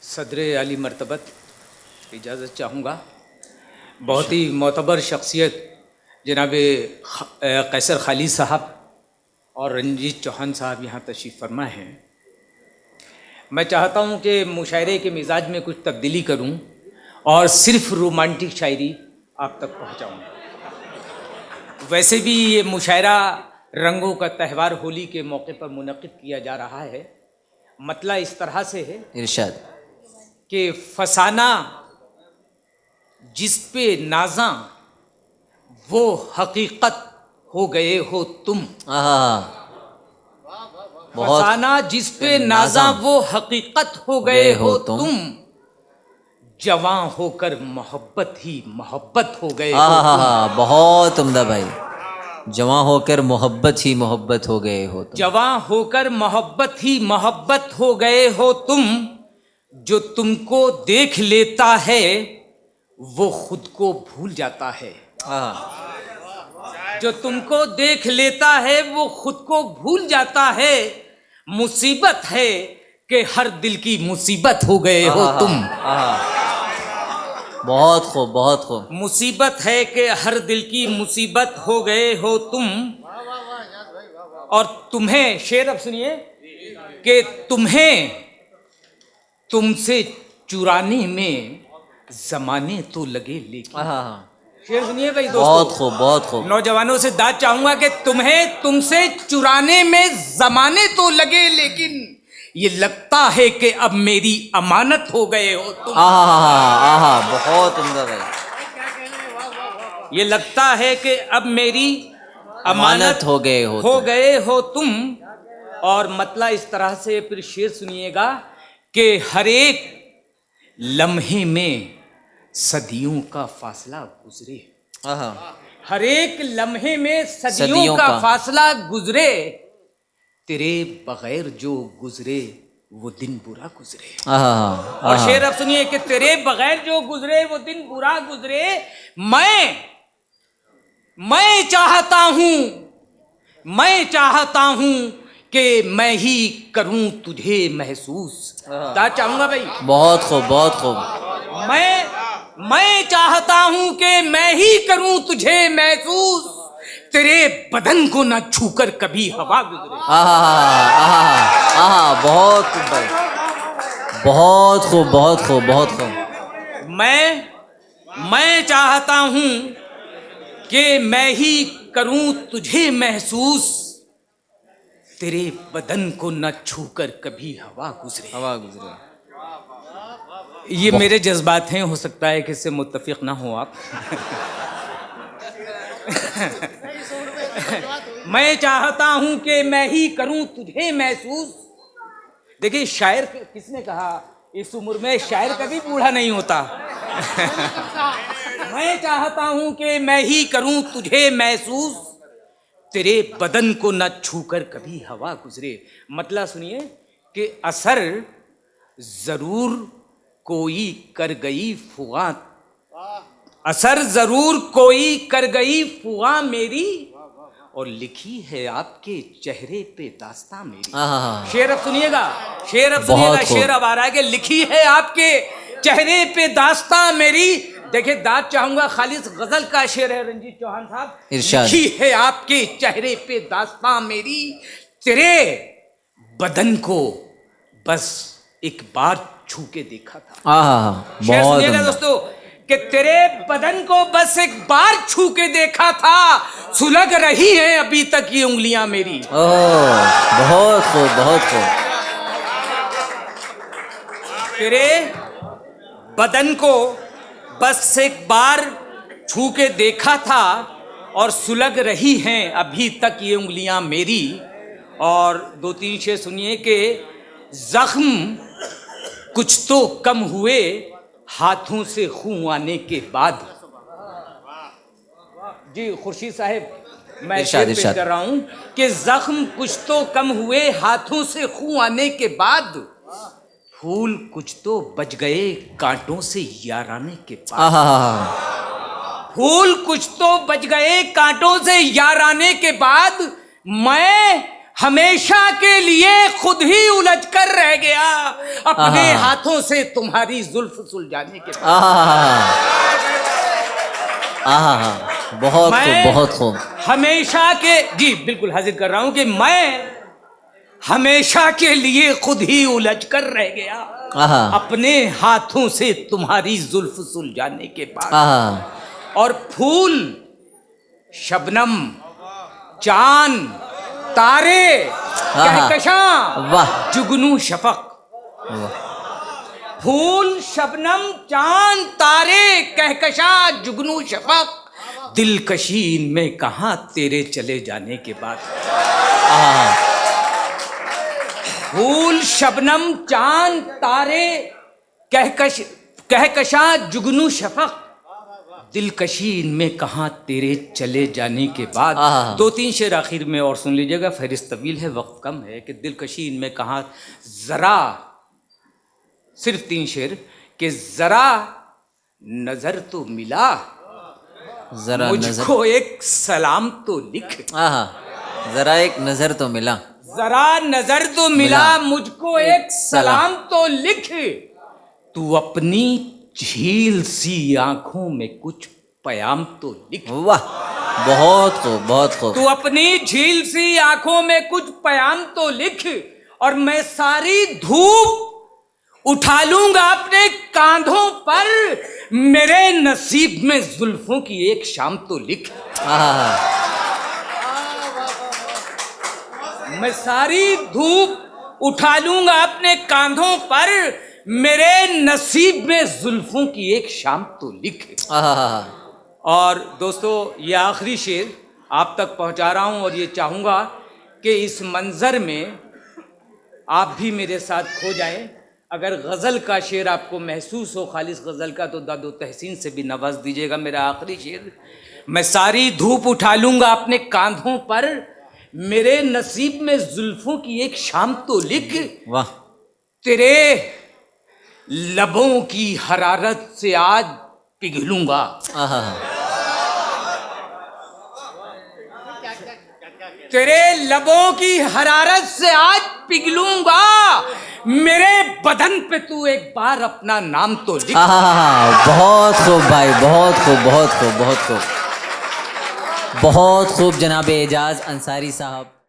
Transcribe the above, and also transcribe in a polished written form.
सदर आली मर्तबत इजाज़त चाहूँगा। बहुत ही मोतबर शख्सियत जनाब कैसर खालिद साहब और रंजीत चौहान साहब यहाँ तशरीफ़ फरमा हैं। मैं चाहता हूँ कि मुशायरे के मिजाज में कुछ तब्दीली करूँ और सिर्फ़ रोमांटिक शायरी आप तक पहुँचाऊँ। वैसे भी ये मुशायरा रंगों का त्यौहार होली के मौके पर मुनक़िद किया जा रहा है। मतला इस तरह से है इरशाद कि फसाना जिस पे नाज़ा वो हकीकत हो गए हो तुम। फसाना जिस पे नाज़ा वो हकीकत हो गए हो तुम। जवां होकर मोहब्बत ही मोहब्बत हो गए हो तुम। बहुत उम्दा भाई। जवां होकर मोहब्बत ही मोहब्बत हो गए हो तुम। जवां होकर मोहब्बत ही मोहब्बत हो गए हो तुम। जो तुमको देख लेता है वो खुद को भूल जाता है। जो तुमको देख लेता है वो खुद को भूल जाता है। मुसीबत है कि हर दिल की मुसीबत हो गए हो तुम। बहुत खूब, बहुत खूब। मुसीबत है कि हर दिल की मुसीबत हो गए हो तुम। और तुम्हें, शेर अब सुनिए, कि तुम्हें तुमसे चुराने में जमाने तो लगे लेकिन। शेर सुनिए भाई दोस्तों। बहुत खूब, बहुत खूब। नौजवानों से दाद चाहूंगा कि तुम्हें तुमसे चुराने में जमाने तो लगे लेकिन ये लगता है कि अब मेरी अमानत हो गए हो तुम। बहुत उम्दा भाई। ये लगता है कि अब मेरी अमानत हो गए हो तुम। और मतलब इस तरह से फिर शेर सुनिएगा कि हर एक लम्हे में सदियों का फासला गुजरे। हर एक लम्हे में सदियों का फासला गुजरे। तेरे बगैर जो गुजरे वो दिन बुरा गुजरे। और शेर अब सुनिए कि तेरे बगैर जो गुजरे वो दिन बुरा गुजरे। मैं चाहता हूँ कि मैं ही करूँ तुझे महसूस। चाहूंगा भाई। बहुत खूब, बहुत खूब। मैं चाहता हूँ कि मैं ही करूँ तुझे महसूस। तेरे बदन को न छूकर कभी हवा गुजरे। बहुत खूब भाई। बहुत खूब, बहुत खूब, बहुत खूब। मैं चाहता हूँ कि मैं ही करूँ तुझे महसूस। तेरे बदन को न छूकर कभी हवा गुजरे। ये मेरे जज्बात हैं, हो सकता है कि इससे मुत्तफिक ना हो आप। मैं चाहता हूं कि मैं ही करूं तुझे महसूस। देखिए शायर किसने कहा इस उम्र में शायर कभी बूढ़ा नहीं होता। मैं चाहता हूं कि मैं ही करूं तुझे महसूस। तेरे बदन को न छूकर कभी हवा गुजरे। मतलब सुनिए कि असर जरूर कोई कर गई फुगा। असर जरूर कोई कर गई फुगा मेरी। और लिखी है आपके चेहरे पे दास्तां मेरी। शेर अब सुनिएगा, शेर अब आ रहा है कि लिखी है आपके चेहरे पे दास्तां मेरी। देखिए दाद चाहूंगा, खालिद गजल का शेर है रंजीत चौहान साहब। लिखी है आपके चेहरे पे दास्तां मेरी। तेरे बदन को बस एक बार छू के देखा था। शेर सुनिएगा दोस्तों कि तेरे बदन को बस एक बार छू के देखा था। सुलग रही हैं अभी तक ये उंगलियां मेरी। बहुत खूब, बहुत खूब। तेरे बदन को बस एक बार छू के देखा था और सुलग रही हैं अभी तक ये उंगलियां मेरी। और दो तीन शेर सुनिए कि जख्म कुछ तो कम हुए हाथों से खून आने के बाद। जी खुर्शीद साहब, मैं शेर पेश कर रहा हूं कि जख्म कुछ तो कम हुए हाथों से खून आने के बाद। फूल कुछ तो बच गए कांटों से याराने के बाद। फूल कुछ तो बच गए कांटों से याराने के बाद। मैं हमेशा के लिए खुद ही उलझ कर रह गया अपने आहा। हाथों से तुम्हारी जुल्फ सुलझाने के बाद। बहुत खूब, मैं बहुत खूब। हमेशा के, जी बिल्कुल हाजिर कर रहा हूं कि मैं हमेशा के लिए खुद ही उलझ कर रह गया आहा, अपने हाथों से तुम्हारी जुल्फ सुलझाने के बाद। आहा, और फूल, शबनम, चांद, तारे, कहकशां, वाह, जुगनू शफक। वाह, फूल, शबनम, चांद, तारे, कहकशां, जुगनू शफक, दिलकशी इनमें कहाँ तेरे चले जाने के बाद। आहा, फूल, शबनम, चांद, तारे, कहकशां, जुगनू शफक, दिलकशी इनमें कहाँ तेरे चले जाने के बाद। आहा। 2-3 शेर आखिर में और सुन लीजिएगा, फहरिस्त तवील है, वक्त कम है, कि दिलकशी इनमें कहाँ, जरा, सिर्फ 3 शेर, कि जरा नजर तो मिला, जरा नजर, मुझको एक सलाम तो लिख। आहा, जरा एक नजर तो मिला, जरा नजर तो मिला, मुझको एक सलाम तो लिख। तू अपनी झील सी आंखों में कुछ प्याम तो लिख। वाह, बहुत खूब, बहुत खूब। तू अपनी झील सी आंखों में कुछ प्याम तो लिख, और मैं सारी धूप उठा लूंगा अपने कांधों पर, मेरे नसीब में जुल्फों की एक शाम तो लिख। आहा, मैं सारी धूप उठा लूंगा अपने कांधों पर, मेरे नसीब में जुल्फों की एक शाम तो लिख। आहा, और दोस्तों, ये आखिरी शेर आप तक पहुंचा रहा हूं, और ये चाहूंगा कि इस मंजर में आप भी मेरे साथ खो जाएं। अगर गज़ल का शेर आपको महसूस हो, खालिस गज़ल का, तो दादो तहसीन से भी नवाज दीजिएगा। मेरा आखिरी शेर, मैं सारी धूप उठा लूंगा अपने कांधों पर, मेरे नसीब में जुल्फों की एक शाम तो लिख। वाह, तेरे लबों की हरारत से आज पिघलूंगा। आहा, तेरे लबों की हरारत से आज पिघलूंगा, मेरे बदन पे तू एक बार अपना नाम तो लिख। आहा, बहुत खूब भाई, बहुत खूब, बहुत खूब, बहुत खूब, बहुत खूब जनाब एजाज अंसारी साहब।